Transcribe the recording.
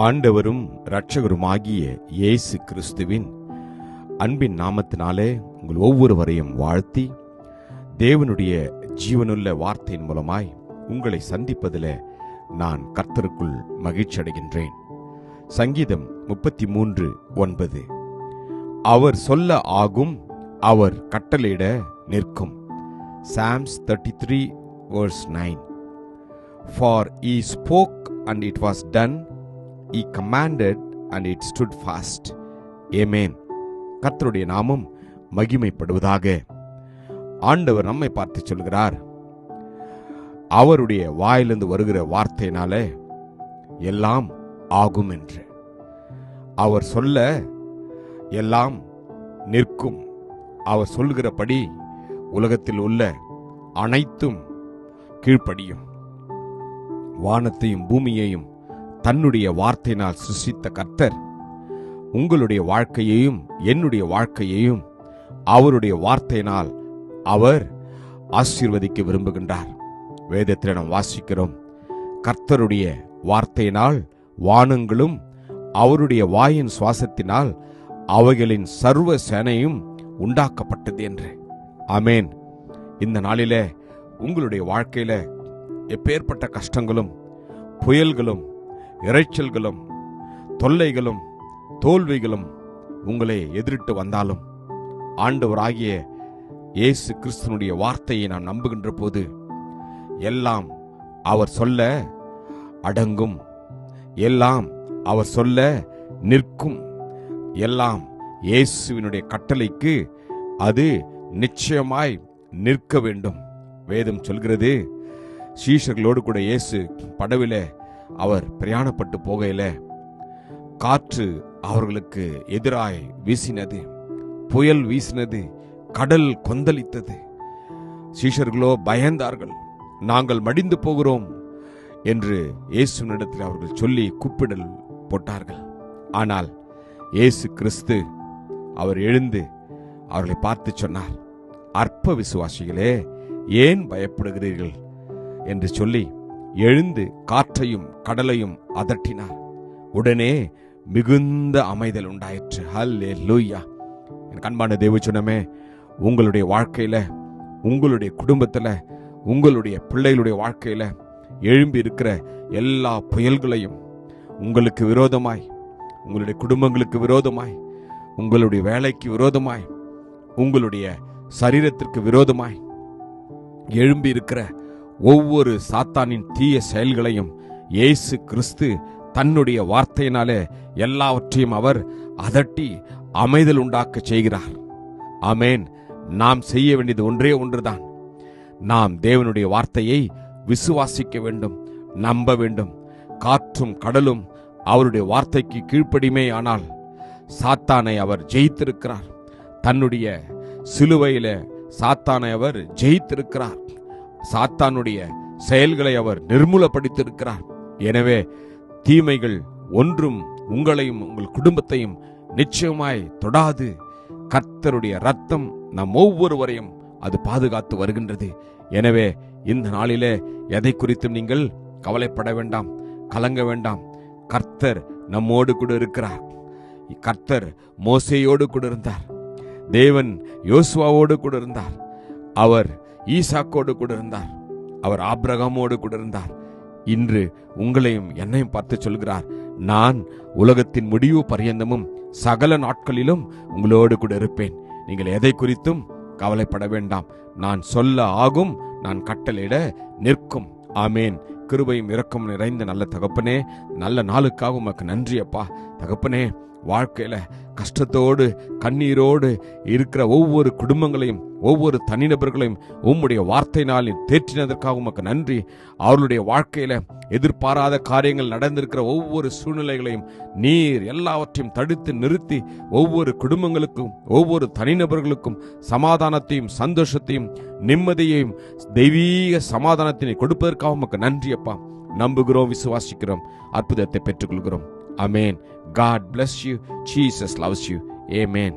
ஆண்டவரும் இரட்சகருமாகிய இயேசு கிறிஸ்துவின் அன்பின் நாமத்தினாலே உங்கள் ஒவ்வொருவரையும் வாழ்த்தி, தேவனுடைய ஜீவனுள்ள வார்த்தையின் மூலமாய் உங்களை சந்திப்பதில் நான் கர்த்தருக்குள் மகிழ்ச்சி அடைகின்றேன். சங்கீதம் 33:9. அவர் சொல்ல ஆகும், அவர் கட்டளையிட நிற்கும். Psalms 33:9. For he spoke and it was done, he commanded and it stood fast. Amen. கர்த்தருடைய நாமம் மகிமைப்படுவதாக. ஆண்டவர் நம்மை பார்த்து சொல்கிறார், அவருடைய வாயிலிருந்து வருகிற வார்த்தையினால எல்லாம் ஆகும் என்று. அவர் சொல்ல எல்லாம் நிற்கும். அவர் சொல்கிறபடி உலகத்தில் உள்ள அனைத்தும் கீழ்ப்படியும். வானத்தையும் பூமியையும் தன்னுடைய வார்த்தையினால் சிருஷ்டித்த கர்த்தர் உங்களுடைய வாழ்க்கையையும் என்னுடைய வாழ்க்கையையும் அவருடைய வார்த்தையினால் அவர் ஆசீர்வதிக்க விரும்புகின்றார். வேதத்தில் நாம் வாசிக்கிறோம், கர்த்தருடைய வார்த்தையினால் வானங்களும் அவருடைய வாயின் சுவாசத்தினால் அவைகளின் சர்வ சேனையும் உண்டாக்கப்பட்டது என்று. ஆமேன். இந்த நாளிலே உங்களுடைய வாழ்க்கையில எப்பேற்பட்ட கஷ்டங்களும் புயல்களும் இரைச்சல்களும் தொல்லைகளும் தோல்விகளும் உங்களை எதிரிட்டு வந்தாலும், ஆண்டவராகிய இயேசு கிறிஸ்துனுடைய வார்த்தையை நான் நம்புகின்ற போது எல்லாம் அவர் சொல்ல அடங்கும், எல்லாம் அவர் சொல்ல நிற்கும், எல்லாம் இயேசுவினுடைய கட்டளைக்கு அது நிச்சயமாய் நிற்க வேண்டும். வேதம் சொல்கிறது, சீஷர்களோடு கூட இயேசு படவில அவர் பிரயாணப்பட்டு போகையில காற்று அவர்களுக்கு எதிராய் வீசினது, புயல் வீசினது, கடல் கொந்தளித்தது. சீஷர்களோ பயந்தார்கள், நாங்கள் மடிந்து போகிறோம் என்று இயேசுவினிடத்தில் அவர்கள் சொல்லி கூப்பிடல் போட்டார்கள். ஆனால் இயேசு கிறிஸ்து அவர் எழுந்து அவர்களை பார்த்து சொன்னார், அற்ப விசுவாசிகளே, ஏன் பயப்படுகிறீர்கள் என்று சொல்லி எழுந்து காற்றையும் கடலையும் அதட்டினார். உடனே மிகுந்த அமைதல் உண்டாயிற்று. ஹல்லேலூயா. என் அன்பான தேவஜனமே, உங்களுடைய வாழ்க்கையில, உங்களுடைய குடும்பத்துல, உங்களுடைய பிள்ளைகளுடைய வாழ்க்கையில எழும்பி இருக்கிற எல்லா புயல்களையும் உங்களுக்கு விரோதமாய், உங்களுடைய குடும்பங்களுக்கு விரோதமாய், உங்களுடைய வேலைக்கு விரோதமாய், உங்களுடைய சரீரத்திற்கு விரோதமாய் எழும்பி இருக்கிற ஒவ்வொரு சாத்தானின் தீய செயல்களையும் இயேசு கிறிஸ்து தன்னுடைய வார்த்தையினாலே எல்லாவற்றையும் அவர் அதட்டி அமைதல் உண்டாக்க செய்கிறார். ஆமேன். நாம் செய்ய வேண்டியது ஒன்றே ஒன்றுதான். நாம் தேவனுடைய வார்த்தையை விசுவாசிக்க வேண்டும், நம்ப வேண்டும். காற்றும் கடலும் அவருடைய வார்த்தைக்கு கீழ்ப்படிமே. ஆனால் சாத்தானை அவர் ஜெயித்திருக்கிறார். தன்னுடைய சிலுவையில சாத்தானை அவர் ஜெயித்திருக்கிறார். சாத்தானுடைய செயல்களை அவர் நிர்மூலப்படுத்தியிருக்கிறார். எனவே தீமைகள் ஒன்றும் உங்களையும் உங்கள் குடும்பத்தையும் நிச்சயமாய் தொடாது. கர்த்தருடைய இரத்தம் நம் ஒவ்வொருவரையும் அது பாதுகாத்து வருகின்றது. எனவே இந்த நாளிலே எதை குறித்தும் நீங்கள் கவலைப்பட வேண்டாம், கலங்க வேண்டாம். கர்த்தர் நம்மோடு கூட இருக்கிறார். கர்த்தர் மோசேயோடு கூட இருந்தார். தேவன் யோசுவாவோடு கூட இருந்தார். அவர் ஈசாக்கோடு கூட இருந்தார். அவர் ஆபிரகாமோடு கூட இருந்தார். இன்று உங்களையும் என்னையும் பார்த்து சொல்கிறார், நான் உலகத்தின் முடிவு பரியந்தமும் சகல நாட்களிலும் உங்களோடு கூட இருப்பேன். நீங்கள் எதை குறித்தும் கவலைப்பட வேண்டாம். நான் சொல்ல ஆகும், நான் கட்டளையிட நிற்கும். ஆமேன். கிருபையும் இரக்கமும் நிறைந்த நல்ல தகப்பனே, நல்ல நாளுக்காக உமக்கு நன்றி அப்பா. தகப்பனே, வாழ்க்கையில கஷ்டத்தோடு கண்ணீரோடு இருக்கிற ஒவ்வொரு குடும்பங்களையும் ஒவ்வொரு தனிநபர்களையும் உம்முடைய வார்த்தையினால் தேற்றினதற்காக உமக்கு நன்றி. அவர்களுடைய வாழ்க்கையில எதிர்பாராத காரியங்கள் நடந்திருக்கிற ஒவ்வொரு சூழ்நிலைகளையும் நீர் எல்லாவற்றையும் தடுத்து நிறுத்தி ஒவ்வொரு குடும்பங்களுக்கும் ஒவ்வொரு தனிநபர்களுக்கும் சமாதானத்தையும் சந்தோஷத்தையும் நிம்மதியையும் தெய்வீக சமாதானத்தினை கொடுப்பதற்காக உமக்கு நன்றி அப்பா. நம்புகிறோம், விசுவாசிக்கிறோம், அற்புதத்தை பெற்றுக்கொள்கிறோம். Amen. God bless you. Jesus loves you. Amen.